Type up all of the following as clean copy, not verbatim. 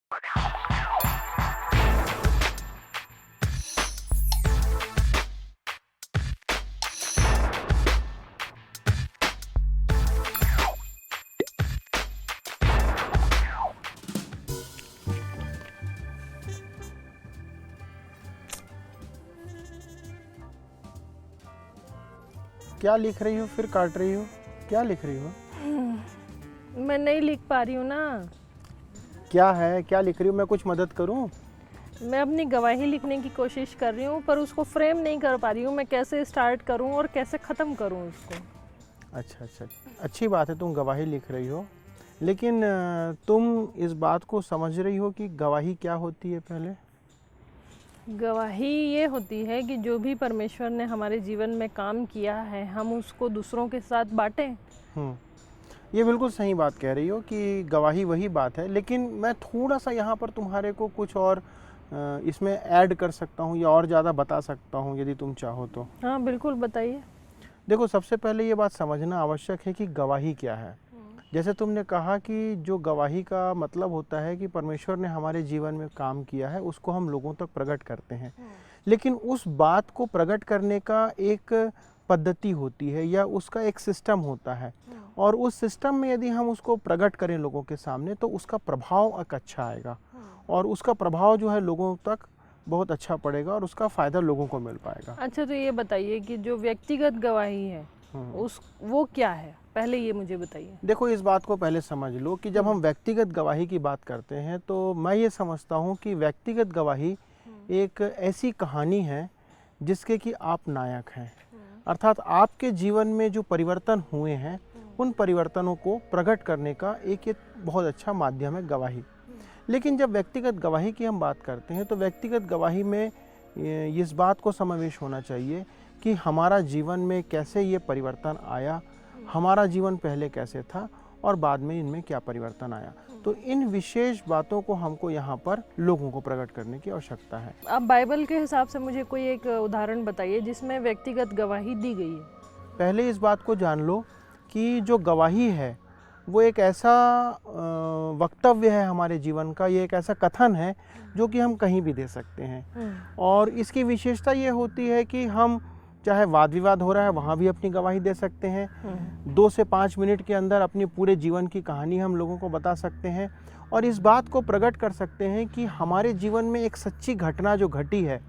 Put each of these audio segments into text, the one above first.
क्या लिख रही हो? फिर काट रही हो? क्या लिख रही हो? मैं नहीं लिख पा रही हूँ ना। क्या है? क्या लिख रही हो? मैं कुछ मदद करूं? मैं अपनी गवाही लिखने की कोशिश कर रही हूँ पर उसको फ्रेम नहीं कर पा रही हूँ। मैं कैसे स्टार्ट करूँ और कैसे ख़त्म करूँ उसको। अच्छा अच्छा, अच्छी बात है तुम गवाही लिख रही हो, लेकिन तुम इस बात को समझ रही हो कि गवाही क्या होती है? पहले गवाही ये होती है कि जो भी परमेश्वर ने हमारे जीवन में काम किया है हम उसको दूसरों के साथ बांटें। ये बिल्कुल सही बात कह रही हो कि गवाही वही बात है, लेकिन मैं थोड़ा सा यहाँ पर तुम्हारे को कुछ और इसमें ऐड कर सकता हूँ या और ज़्यादा बता सकता हूँ यदि तुम चाहो तो। हाँ बिल्कुल, बताइए। देखो, सबसे पहले ये बात समझना आवश्यक है कि गवाही क्या है। जैसे तुमने कहा कि जो गवाही का मतलब होता है कि परमेश्वर ने हमारे जीवन में काम किया है उसको हम लोगों तक प्रकट करते हैं, लेकिन उस बात को प्रकट करने का एक पद्धति होती है या उसका एक सिस्टम होता है, और उस सिस्टम में यदि हम उसको प्रकट करें लोगों के सामने तो उसका प्रभाव एक अच्छा आएगा, और उसका प्रभाव जो है लोगों तक बहुत अच्छा पड़ेगा और उसका फ़ायदा लोगों को मिल पाएगा। अच्छा, तो ये बताइए कि जो व्यक्तिगत गवाही है उस वो क्या है, पहले ये मुझे बताइए। देखो, इस बात को पहले समझ लो कि जब हम व्यक्तिगत गवाही की बात करते हैं तो मैं ये समझता हूँ कि व्यक्तिगत गवाही एक ऐसी कहानी है जिसके कि आप नायक हैं। अर्थात आपके जीवन में जो परिवर्तन हुए हैं उन परिवर्तनों को प्रकट करने का एक बहुत अच्छा माध्यम है गवाही। लेकिन जब व्यक्तिगत गवाही की हम बात करते हैं तो व्यक्तिगत गवाही में इस बात को समावेश होना चाहिए कि हमारा जीवन में कैसे ये परिवर्तन आया, हमारा जीवन पहले कैसे था और बाद में इनमें क्या परिवर्तन आया। तो इन विशेष बातों को हमको यहाँ पर लोगों को प्रकट करने की आवश्यकता है। आप बाइबल के हिसाब से मुझे कोई एक उदाहरण बताइए जिसमें व्यक्तिगत गवाही दी गई है। पहले इस बात को जान लो कि जो गवाही है वो एक ऐसा वक्तव्य है हमारे जीवन का, ये एक ऐसा कथन है जो कि हम कहीं भी दे सकते हैं, और इसकी विशेषता ये होती है कि हम चाहे वाद विवाद हो रहा है वहाँ भी अपनी गवाही दे सकते हैं। 2 से 5 मिनट के अंदर अपनी पूरे जीवन की कहानी हम लोगों को बता सकते हैं और इस बात को प्रकट कर सकते हैं कि हमारे जीवन में एक सच्ची घटना जो घटी है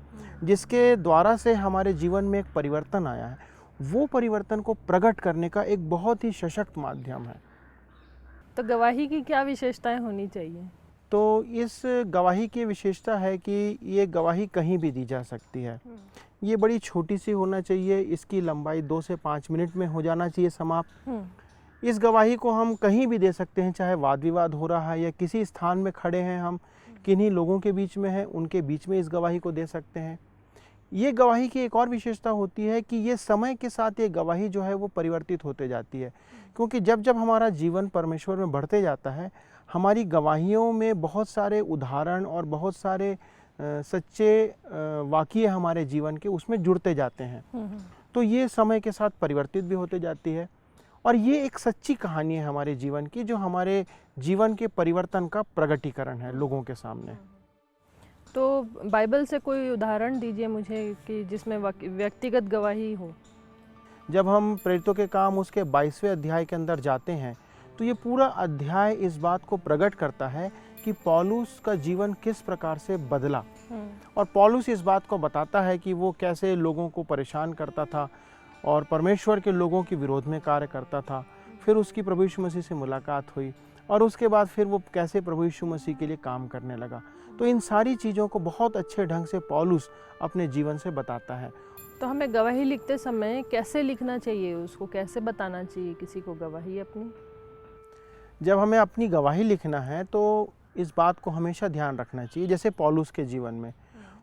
जिसके द्वारा से हमारे जीवन में एक परिवर्तन आया है, वो परिवर्तन को प्रकट करने का एक बहुत ही सशक्त माध्यम है। तो गवाही की क्या विशेषताएं होनी चाहिए? तो इस गवाही की विशेषता है कि ये गवाही कहीं भी दी जा सकती है। ये बड़ी छोटी सी होना चाहिए, इसकी लंबाई 2 से 5 मिनट में हो जाना चाहिए समाप्त। इस गवाही को हम कहीं भी दे सकते हैं, चाहे वाद विवाद हो रहा है या किसी स्थान में खड़े हैं, हम किन्हीं लोगों के बीच में हैं, उनके बीच में इस गवाही को दे सकते हैं। ये गवाही की एक और विशेषता होती है कि ये समय के साथ ये गवाही जो है वो परिवर्तित होते जाती है, क्योंकि जब जब हमारा जीवन परमेश्वर में बढ़ते जाता है हमारी गवाहियों में बहुत सारे उदाहरण और बहुत सारे सच्चे वाक़ये हमारे जीवन के उसमें जुड़ते जाते हैं। तो ये समय के साथ परिवर्तित भी होते जाती है और ये एक सच्ची कहानी है हमारे जीवन की, जो हमारे जीवन के परिवर्तन का प्रगटीकरण है लोगों के सामने। तो बाइबल से कोई उदाहरण दीजिए मुझे कि जिसमें व्यक्तिगत गवाही हो। जब हम प्रेरितों के काम उसके 22वें अध्याय के अंदर जाते हैं तो ये पूरा अध्याय इस बात को प्रकट करता है कि पौलुस का जीवन किस प्रकार से बदला, और पौलुस इस बात को बताता है कि वो कैसे लोगों को परेशान करता था और परमेश्वर के लोगों के विरोध में कार्य करता था। फिर उसकी प्रभु यीशु मसीह से मुलाकात हुई और उसके बाद फिर वो कैसे प्रभु यीशु मसीह के लिए काम करने लगा। तो इन सारी चीज़ों को बहुत अच्छे ढंग से पौलुस अपने जीवन से बताता है। तो हमें गवाही लिखते समय कैसे लिखना चाहिए, उसको कैसे बताना चाहिए किसी को गवाही अपनी? जब हमें अपनी गवाही लिखना है तो इस बात को हमेशा ध्यान रखना चाहिए, जैसे पौलुस के जीवन में,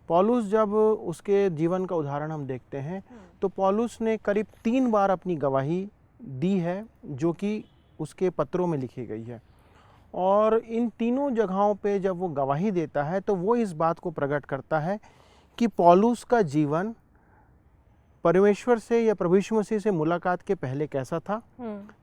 पौलुस जब उसके जीवन का उदाहरण हम देखते हैं तो पौलुस ने करीब 3 बार अपनी गवाही दी है जो कि उसके पत्रों में लिखी गई है, और इन तीनों जगहों पे जब वो गवाही देता है तो वो इस बात को प्रकट करता है कि पौलुस का जीवन परमेश्वर से या प्रभु यीशु मसीह से मुलाकात के पहले कैसा था।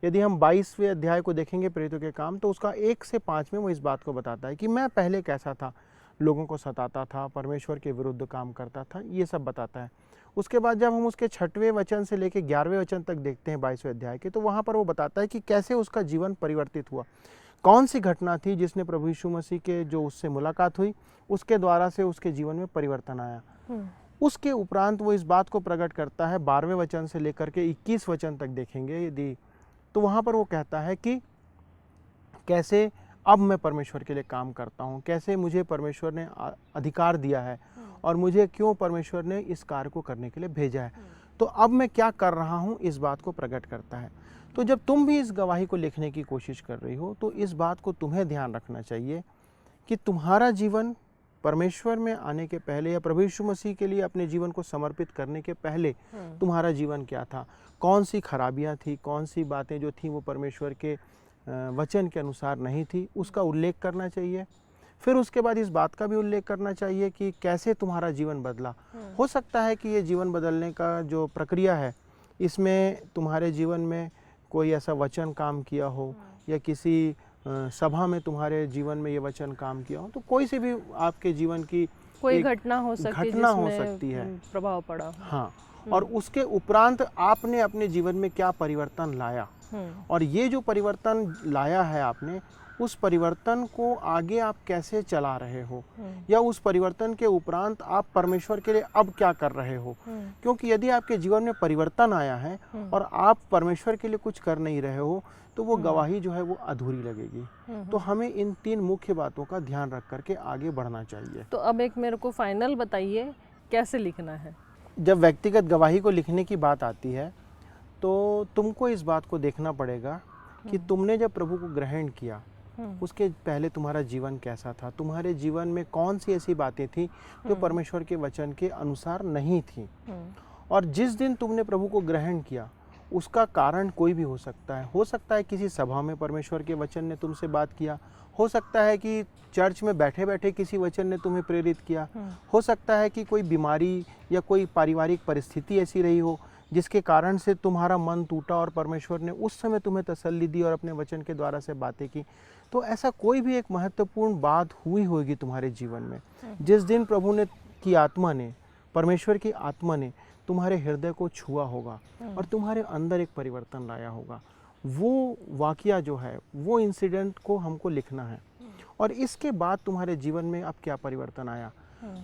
यदि हम 22वें अध्याय को देखेंगे प्रेरितों के काम, तो उसका 1 से 5 में वो इस बात को बताता है कि मैं पहले कैसा था, लोगों को सताता था, परमेश्वर के विरुद्ध काम करता था, ये सब बताता है। उसके बाद जब हम उसके 6वें वचन से लेकर 11वें वचन तक देखते हैं 22वें अध्याय के, तो वहाँ पर वो बताता है कि कैसे उसका जीवन परिवर्तित हुआ, कौन सी घटना थी जिसने प्रभु यीशु मसीह के जो उससे मुलाकात हुई उसके द्वारा से उसके जीवन में परिवर्तन आया। उसके उपरांत वो इस बात को प्रकट करता है 12वें वचन से लेकर के 21 वचन तक देखेंगे यदि, तो वहाँ पर वो कहता है कि कैसे अब मैं परमेश्वर के लिए काम करता हूँ, कैसे मुझे परमेश्वर ने अधिकार दिया है और मुझे क्यों परमेश्वर ने इस कार्य को करने के लिए भेजा है, तो अब मैं क्या कर रहा हूँ, इस बात को प्रकट करता है। तो जब तुम भी इस गवाही को लिखने की कोशिश कर रही हो, तो इस बात को तुम्हें ध्यान रखना चाहिए कि तुम्हारा जीवन परमेश्वर में आने के पहले या प्रभु यीशु मसीह के लिए अपने जीवन को समर्पित करने के पहले तुम्हारा जीवन क्या था, कौन सी खराबियां थी, कौन सी बातें जो थी वो परमेश्वर के वचन के अनुसार नहीं थी, उसका उल्लेख करना चाहिए। फिर उसके बाद इस बात का भी उल्लेख करना चाहिए कि कैसे तुम्हारा जीवन बदला। हो सकता है कि ये जीवन बदलने का जो प्रक्रिया है, इसमें तुम्हारे जीवन में कोई ऐसा वचन काम किया हो या किसी सभा में तुम्हारे जीवन में ये वचन काम किया हो, तो कोई से भी आपके जीवन की कोई घटना हो सकती है, प्रभाव पड़ा। हाँ, और उसके उपरांत आपने अपने जीवन में क्या परिवर्तन लाया, और ये जो परिवर्तन लाया है आपने, उस परिवर्तन को आगे आप कैसे चला रहे हो, या उस परिवर्तन के उपरांत आप परमेश्वर के लिए अब क्या कर रहे हो। क्योंकि यदि आपके जीवन में परिवर्तन आया है और आप परमेश्वर के लिए कुछ कर नहीं रहे हो, तो वो गवाही जो है वो अधूरी लगेगी। तो हमें इन 3 मुख्य बातों का ध्यान रख करके आगे बढ़ना चाहिए। तो अब एक मेरे को फाइनल बताइए, कैसे लिखना है। जब व्यक्तिगत गवाही को लिखने की बात आती है, तो तुमको इस बात को देखना पड़ेगा कि तुमने जब प्रभु को ग्रहण किया उसके पहले तुम्हारा जीवन कैसा था, तुम्हारे जीवन में कौन सी ऐसी बातें थी जो परमेश्वर के वचन के अनुसार नहीं थी। और जिस दिन तुमने प्रभु को ग्रहण किया उसका कारण कोई भी हो सकता है किसी सभा में परमेश्वर के वचन ने तुमसे बात किया, हो सकता है कि चर्च में बैठे बैठे किसी वचन ने तुम्हें प्रेरित किया, हो सकता है कि कोई बीमारी या कोई पारिवारिक परिस्थिति ऐसी रही हो जिसके कारण से तुम्हारा मन टूटा और परमेश्वर ने उस समय तुम्हें तसल्ली दी और अपने वचन के द्वारा से बातें की। तो ऐसा कोई भी एक महत्वपूर्ण बात हुई होगी तुम्हारे जीवन में, जिस दिन प्रभु ने की आत्मा ने, परमेश्वर की आत्मा ने तुम्हारे हृदय को छुआ होगा और तुम्हारे अंदर एक परिवर्तन लाया होगा। वो वाकया जो है, वो इंसिडेंट को हमको लिखना है। और इसके बाद तुम्हारे जीवन में अब क्या परिवर्तन आया,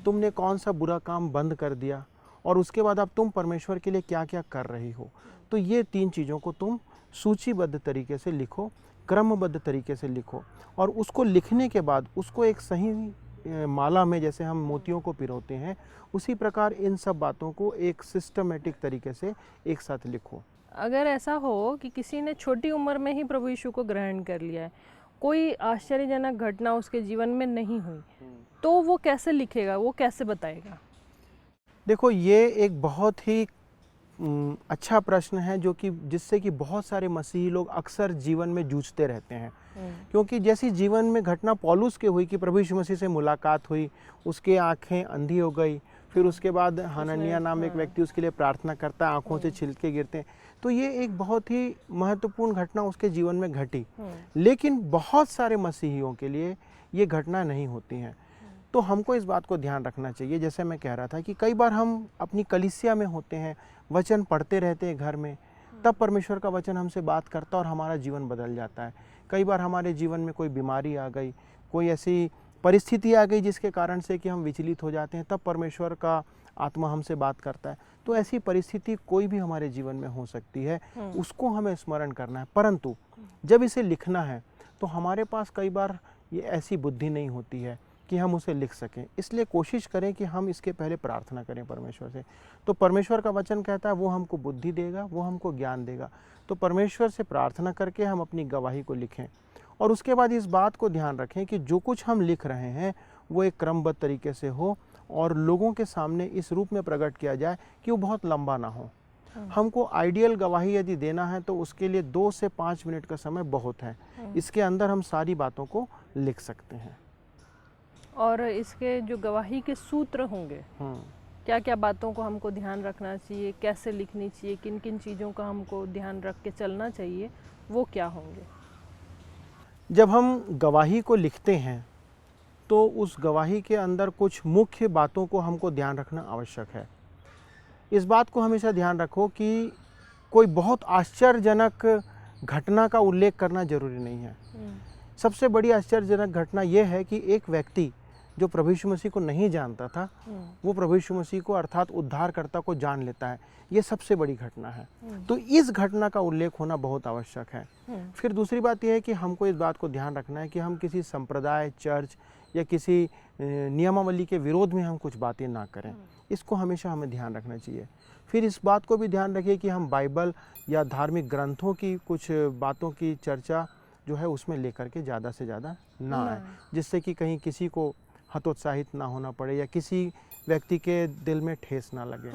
तुमने कौन सा बुरा काम बंद कर दिया, और उसके बाद अब तुम परमेश्वर के लिए क्या क्या कर रही हो। तो ये 3 चीज़ों को तुम सूचीबद्ध तरीके से लिखो, क्रमबद्ध तरीके से लिखो, और उसको लिखने के बाद उसको एक सही माला में, जैसे हम मोतियों को पिरोते हैं, उसी प्रकार इन सब बातों को एक सिस्टमेटिक तरीके से एक साथ लिखो। अगर ऐसा हो कि किसी ने छोटी उम्र में ही प्रभु यीशु को ग्रहण कर लिया है, कोई आश्चर्यजनक घटना उसके जीवन में नहीं हुई, तो वो कैसे लिखेगा, वो कैसे बताएगा? देखो, ये एक बहुत ही अच्छा प्रश्न है जो कि जिससे कि बहुत सारे मसीही लोग अक्सर जीवन में जूझते रहते हैं। क्योंकि जैसी जीवन में घटना पौलुस के हुई कि प्रभु यीशु मसीह से मुलाकात हुई, उसके आंखें अंधी हो गई, फिर उसके बाद हनन्याह नाम एक व्यक्ति उसके लिए प्रार्थना करता है, आंखों से छिलके गिरते हैं, तो ये एक बहुत ही महत्वपूर्ण घटना उसके जीवन में घटी। लेकिन बहुत सारे मसीहियों के लिए ये घटना नहीं होती हैं। तो हमको इस बात को ध्यान रखना चाहिए, जैसे मैं कह रहा था कि कई बार हम अपनी कलीसिया में होते हैं, वचन पढ़ते रहते हैं घर में, तब परमेश्वर का वचन हमसे बात करता है और हमारा जीवन बदल जाता है। कई बार हमारे जीवन में कोई बीमारी आ गई, कोई ऐसी परिस्थिति आ गई जिसके कारण से कि हम विचलित हो जाते हैं, तब परमेश्वर का आत्मा हमसे बात करता है। तो ऐसी परिस्थिति कोई भी हमारे जीवन में हो सकती है, उसको हमें स्मरण करना है। परंतु जब इसे लिखना है तो हमारे पास कई बार ये ऐसी बुद्धि नहीं होती है कि हम उसे लिख सकें, इसलिए कोशिश करें कि हम इसके पहले प्रार्थना करें परमेश्वर से। तो परमेश्वर का वचन कहता है वो हमको बुद्धि देगा, वो हमको ज्ञान देगा। तो परमेश्वर से प्रार्थना करके हम अपनी गवाही को लिखें, और उसके बाद इस बात को ध्यान रखें कि जो कुछ हम लिख रहे हैं वो एक क्रमबद्ध तरीके से हो और लोगों के सामने इस रूप में प्रकट किया जाए कि वो बहुत लंबा ना हो। हमको आइडियल गवाही यदि देना है तो उसके लिए 2 से 5 मिनट का समय बहुत है। इसके अंदर हम सारी बातों को लिख सकते हैं। और इसके जो गवाही के सूत्र होंगे, क्या क्या बातों को हमको ध्यान रखना चाहिए, कैसे लिखनी चाहिए, किन किन चीज़ों का हमको ध्यान रख के चलना चाहिए, वो क्या होंगे? जब हम गवाही को लिखते हैं तो उस गवाही के अंदर कुछ मुख्य बातों को हमको ध्यान रखना आवश्यक है। इस बात को हमेशा ध्यान रखो कि कोई बहुत आश्चर्यजनक घटना का उल्लेख करना जरूरी नहीं है। सबसे बड़ी आश्चर्यजनक घटना यह है कि एक व्यक्ति जो प्रभु यीशु मसीह को नहीं जानता था, वो प्रभु यीशु मसीह को अर्थात उद्धारकर्ता को जान लेता है। ये सबसे बड़ी घटना है। तो इस घटना का उल्लेख होना बहुत आवश्यक है। फिर दूसरी बात यह है कि हमको इस बात को ध्यान रखना है कि हम किसी संप्रदाय, चर्च या किसी नियमावली के विरोध में हम कुछ बातें ना करें। इसको हमेशा हमें ध्यान रखना चाहिए। फिर इस बात को भी ध्यान रखिए कि हम बाइबल या धार्मिक ग्रंथों की कुछ बातों की चर्चा जो है उसमें लेकर के ज़्यादा से ज़्यादा ना आए, जिससे कि कहीं किसी को हतोत्साहित ना होना पड़े या किसी व्यक्ति के दिल में ठेस ना लगे।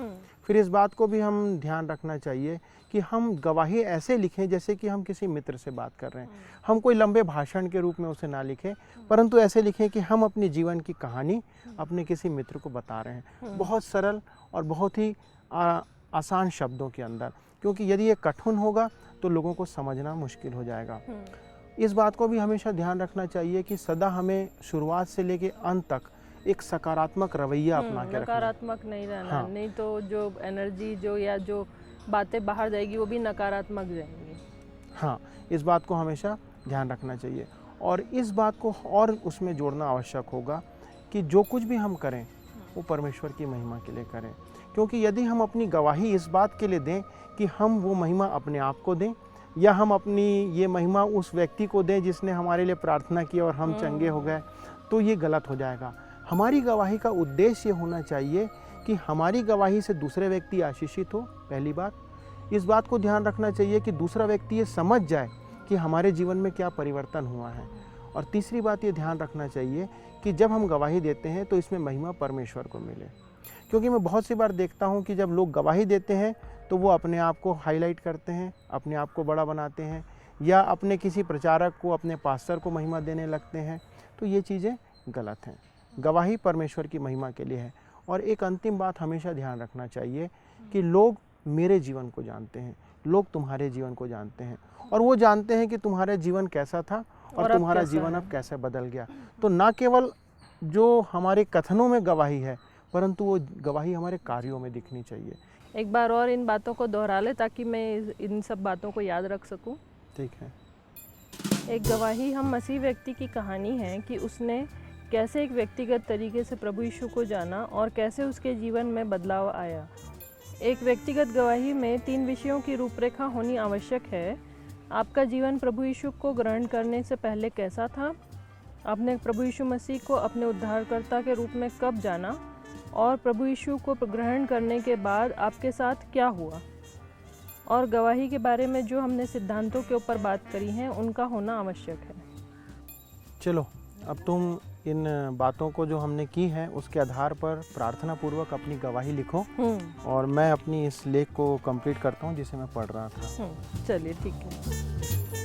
फिर इस बात को भी हम ध्यान रखना चाहिए कि हम गवाही ऐसे लिखें जैसे कि हम किसी मित्र से बात कर रहे हैं। हम कोई लंबे भाषण के रूप में उसे ना लिखें, परंतु ऐसे लिखें कि हम अपने जीवन की कहानी अपने किसी मित्र को बता रहे हैं, बहुत सरल और बहुत ही आसान शब्दों के अंदर, क्योंकि यदि ये कठिन होगा तो लोगों को समझना मुश्किल हो जाएगा। इस बात को भी हमेशा ध्यान रखना चाहिए कि सदा हमें शुरुआत से लेके अंत तक एक सकारात्मक रवैया अपना के रखना। नकारात्मक नहीं रहना। हाँ। नहीं तो जो एनर्जी जो या जो बातें बाहर जाएगी वो भी नकारात्मक जाएंगी। हाँ, इस बात को हमेशा ध्यान रखना चाहिए। और इस बात को और उसमें जोड़ना आवश्यक होगा कि जो कुछ भी हम करें वो परमेश्वर की महिमा के लिए करें। क्योंकि यदि हम अपनी गवाही इस बात के लिए दें कि हम वो महिमा अपने आप को दें या हम अपनी ये महिमा उस व्यक्ति को दें जिसने हमारे लिए प्रार्थना की और हम चंगे हो गए, तो ये गलत हो जाएगा। हमारी गवाही का उद्देश्य ये होना चाहिए कि हमारी गवाही से दूसरे व्यक्ति आशीषित हो। पहली बात इस बात को ध्यान रखना चाहिए कि दूसरा व्यक्ति ये समझ जाए कि हमारे जीवन में क्या परिवर्तन हुआ है। और तीसरी बात ये ध्यान रखना चाहिए कि जब हम गवाही देते हैं तो इसमें महिमा परमेश्वर को मिले। क्योंकि मैं बहुत सी बार देखता हूँ कि जब लोग गवाही देते हैं तो वो अपने आप को हाईलाइट करते हैं, अपने आप को बड़ा बनाते हैं या अपने किसी प्रचारक को, अपने पास्टर को महिमा देने लगते हैं। तो ये चीज़ें गलत हैं। गवाही परमेश्वर की महिमा के लिए है। और एक अंतिम बात हमेशा ध्यान रखना चाहिए कि लोग मेरे जीवन को जानते हैं, लोग तुम्हारे जीवन को जानते हैं और वो जानते हैं कि तुम्हारा जीवन कैसा था और तुम्हारा जीवन अब कैसे बदल गया। तो ना केवल जो हमारे कथनों में गवाही है, परंतु वो गवाही हमारे कार्यों में दिखनी चाहिए। एक बार और इन बातों को दोहरा ले ताकि मैं इन सब बातों को याद रख सकूं। ठीक है। एक गवाही हम मसीह व्यक्ति की कहानी है कि उसने कैसे एक व्यक्तिगत तरीके से प्रभु यीशु को जाना और कैसे उसके जीवन में बदलाव आया। एक व्यक्तिगत गवाही में 3 विषयों की रूपरेखा होनी आवश्यक है। आपका जीवन प्रभु यीशु को ग्रहण करने से पहले कैसा था, आपने प्रभु यीशु मसीह को अपने उद्धारकर्ता के रूप में कब जाना और प्रभु यीशु को ग्रहण करने के बाद आपके साथ क्या हुआ। और गवाही के बारे में जो हमने सिद्धांतों के ऊपर बात करी है उनका होना आवश्यक है। चलो अब तुम इन बातों को जो हमने की है उसके आधार पर प्रार्थना पूर्वक अपनी गवाही लिखो और मैं अपनी इस लेख को कंप्लीट करता हूँ जिसे मैं पढ़ रहा था। चलिए ठीक है।